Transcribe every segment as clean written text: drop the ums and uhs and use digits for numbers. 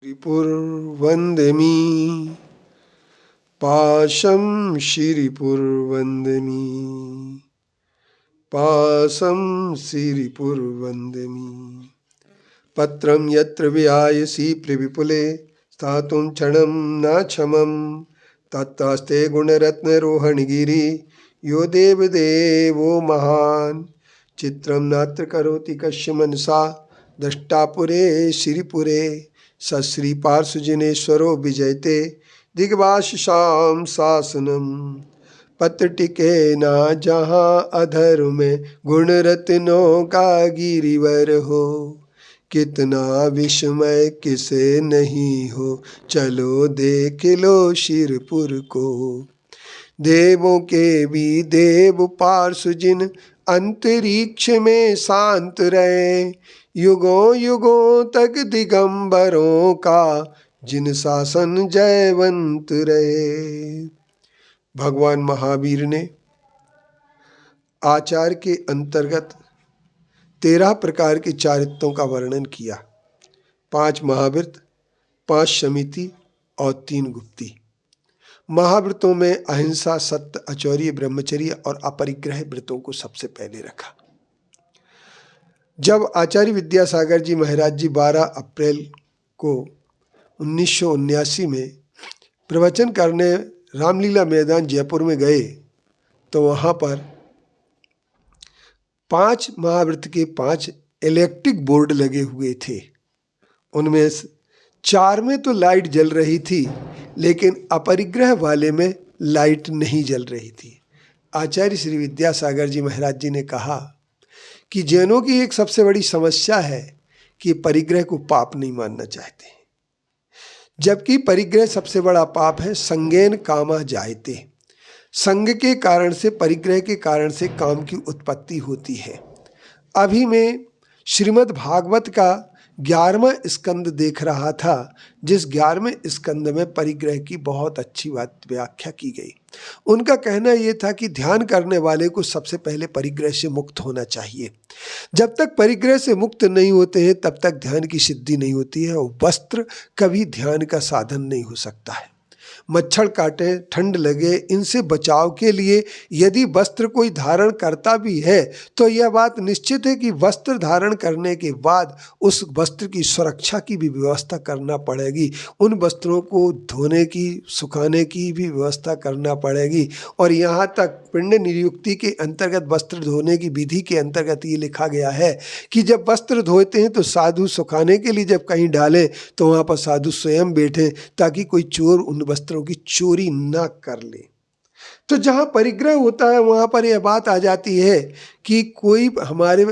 श्रीपुरवन्दमी पाशं श्रीपुरवन्दमी पाशं श्रीपुरवन्दमी पत्रं यत्र विहायसि विपुले स्थातुं क्षणं न क्षमं तत्तास्ते गुणरत्नरोहणगिरि यो देवदेवो महान् चित्रं नात्र करोति कस्य मनसा दष्टापुरे श्रीपुरे सश्री पार्श्वजनेश्वरो विजयते दिग्भाषां शासनम पत्र टिके ना जहाँ अधर में गुण रत्नों का गिरिवर हो कितना विस्मय किसे नहीं हो चलो देख लो शिरपुर को देवों के भी देव पार्श्व जिन अंतरिक्ष में शांत रहे युगों युगों तक दिगंबरों का जिन शासन जयवंत रहे। भगवान महावीर ने आचार के अंतर्गत 13 प्रकार के चारित्रों का वर्णन किया। 5 महाव्रत, 5 समिति और 3 गुप्ती। महाव्रतों में अहिंसा, सत्य, अचौर्य, ब्रह्मचर्य और अपरिग्रह व्रतों को सबसे पहले रखा। जब आचार्य विद्यासागर जी महाराज जी 12 अप्रैल को 1979 में प्रवचन करने रामलीला मैदान जयपुर में गए तो वहाँ पर 5 महाव्रत के 5 इलेक्ट्रिक बोर्ड लगे हुए थे। उनमें 4 में तो लाइट जल रही थी, लेकिन अपरिग्रह वाले में लाइट नहीं जल रही थी। आचार्य श्री विद्यासागर जी महाराज जी ने कहा कि जैनों की एक सबसे बड़ी समस्या है कि परिग्रह को पाप नहीं मानना चाहते, जबकि परिग्रह सबसे बड़ा पाप है। संगेन कामा जायते, संग के कारण से, परिग्रह के कारण से काम की उत्पत्ति होती है। अभी मैं श्रीमद् भागवत का 11वां स्कंद देख रहा था, जिस 11वें स्कंद में परिग्रह की बहुत अच्छी बात व्याख्या की गई। उनका कहना यह था कि ध्यान करने वाले को सबसे पहले परिग्रह से मुक्त होना चाहिए। जब तक परिग्रह से मुक्त नहीं होते हैं तब तक ध्यान की सिद्धि नहीं होती है, और वस्त्र कभी ध्यान का साधन नहीं हो सकता है। मच्छर काटे, ठंड लगे, इनसे बचाव के लिए यदि वस्त्र कोई धारण करता भी है तो यह बात निश्चित है कि वस्त्र धारण करने के बाद उस वस्त्र की सुरक्षा की भी व्यवस्था करना पड़ेगी। उन वस्त्रों को धोने की, सुखाने की भी व्यवस्था करना पड़ेगी। और यहाँ तक पिंड नियुक्ति के अंतर्गत वस्त्र धोने की विधि के अंतर्गत ये लिखा गया है कि जब वस्त्र धोते हैं तो साधु सुखाने के लिए जब कहीं डालें तो वहाँ पर साधु स्वयं बैठे, ताकि कोई चोर उन वस्त्रों की चोरी ना कर ले। तो जहाँ परिग्रह होता है वहाँ पर यह बात आ जाती है कि कोई हमारे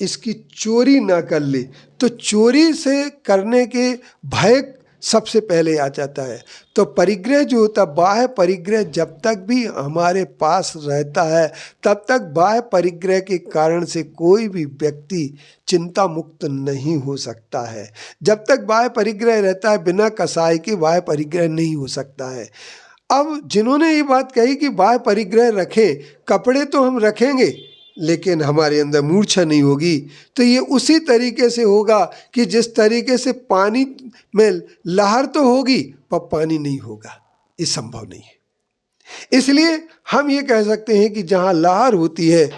इसकी चोरी ना कर ले, तो चोरी से करने के भय सबसे पहले आ जाता है। तो परिग्रह जो होता है, बाह्य परिग्रह जब तक भी हमारे पास रहता है तब तक बाह्य परिग्रह के कारण से कोई भी व्यक्ति चिंता मुक्त नहीं हो सकता है। जब तक बाह्य परिग्रह रहता है, बिना कसाय के बाह्य परिग्रह नहीं हो सकता है। अब जिन्होंने ये बात कही कि बाह्य परिग्रह रखें, कपड़े तो हम रखेंगे लेकिन हमारे अंदर मूर्छा नहीं होगी, तो ये उसी तरीके से होगा कि जिस तरीके से पानी में लहर तो होगी पर पानी नहीं होगा, ये संभव नहीं है। इसलिए हम ये कह सकते हैं कि जहाँ लहर होती है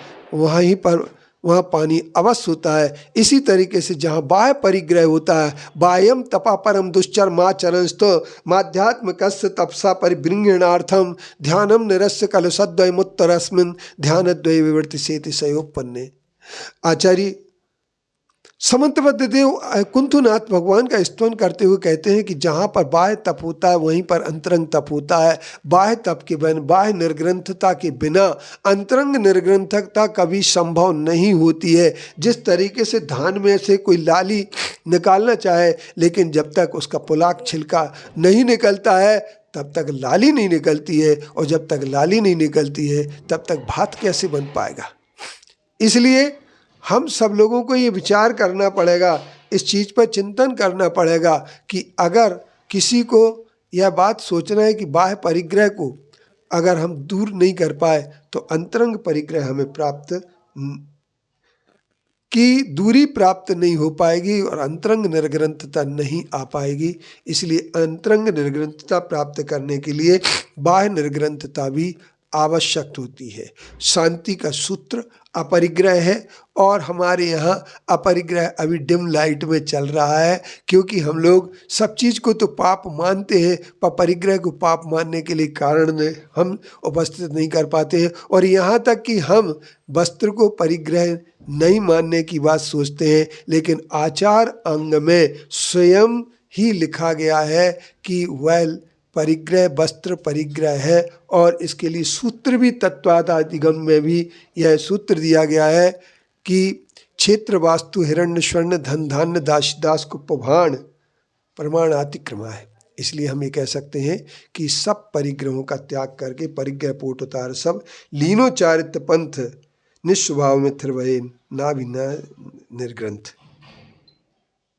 वहाँ पानी अवश्य होता है। इसी तरीके से जहाँ बाह्य परिग्रह होता है, बाह्यम तपा परम दुश्चर माचरंस्तो माध्यात्म कस्य तपसा परिवृंगणार्थम ध्यानम निरस्य कलशद्वयमुत्तरस्मिन् ध्यानद्वय विवर्ति सेति सयोपन्ने। आचार्य समंतबद्ध देव कुंथुनाथ भगवान का स्तवन करते हुए कहते हैं कि जहाँ पर बाह्य तप होता है वहीं पर अंतरंग तप होता है। बाह्य तप के बिना, बाह्य निर्ग्रंथता के बिना अंतरंग निर्ग्रंथकता कभी संभव नहीं होती है। जिस तरीके से धान में से कोई लाली निकालना चाहे, लेकिन जब तक उसका पुलाक छिलका नहीं निकलता है तब तक लाली नहीं निकलती है, और जब तक लाली नहीं निकलती है तब तक भात कैसे बन पाएगा। इसलिए हम सब लोगों को ये विचार करना पड़ेगा, इस चीज़ पर चिंतन करना पड़ेगा कि अगर किसी को यह बात सोचना है कि बाह्य परिग्रह को अगर हम दूर नहीं कर पाए तो अंतरंग परिग्रह हमें प्राप्त की दूरी प्राप्त नहीं हो पाएगी और अंतरंग निर्ग्रंथता नहीं आ पाएगी। इसलिए अंतरंग निर्ग्रंथता प्राप्त करने के लिए बाह्य निर्ग्रंथता भी आवश्यक होती है। शांति का सूत्र अपरिग्रह है और हमारे यहाँ अपरिग्रह अभी डिम लाइट में चल रहा है, क्योंकि हम लोग सब चीज़ को तो पाप मानते हैं पर परिग्रह को पाप मानने के लिए कारण में हम उपस्थित नहीं कर पाते हैं। और यहाँ तक कि हम वस्त्र को परिग्रह नहीं मानने की बात सोचते हैं, लेकिन आचार अंग में स्वयं ही लिखा गया है कि वह परिग्रह वस्त्र परिग्रह है। और इसके लिए सूत्र भी तत्वाधिगम में भी यह सूत्र दिया गया है कि क्षेत्र वास्तु हिरण्य स्वर्ण धन धान्य दास दास को पभाण प्रमाण अतिक्रमा है। इसलिए हम ये कह सकते हैं कि सब परिग्रहों का त्याग करके परिग्रह पोट उतार सब लीनो चारित्र पंथ निस्वभाव में थिरवहे ना भी न निर्ग्रंथ।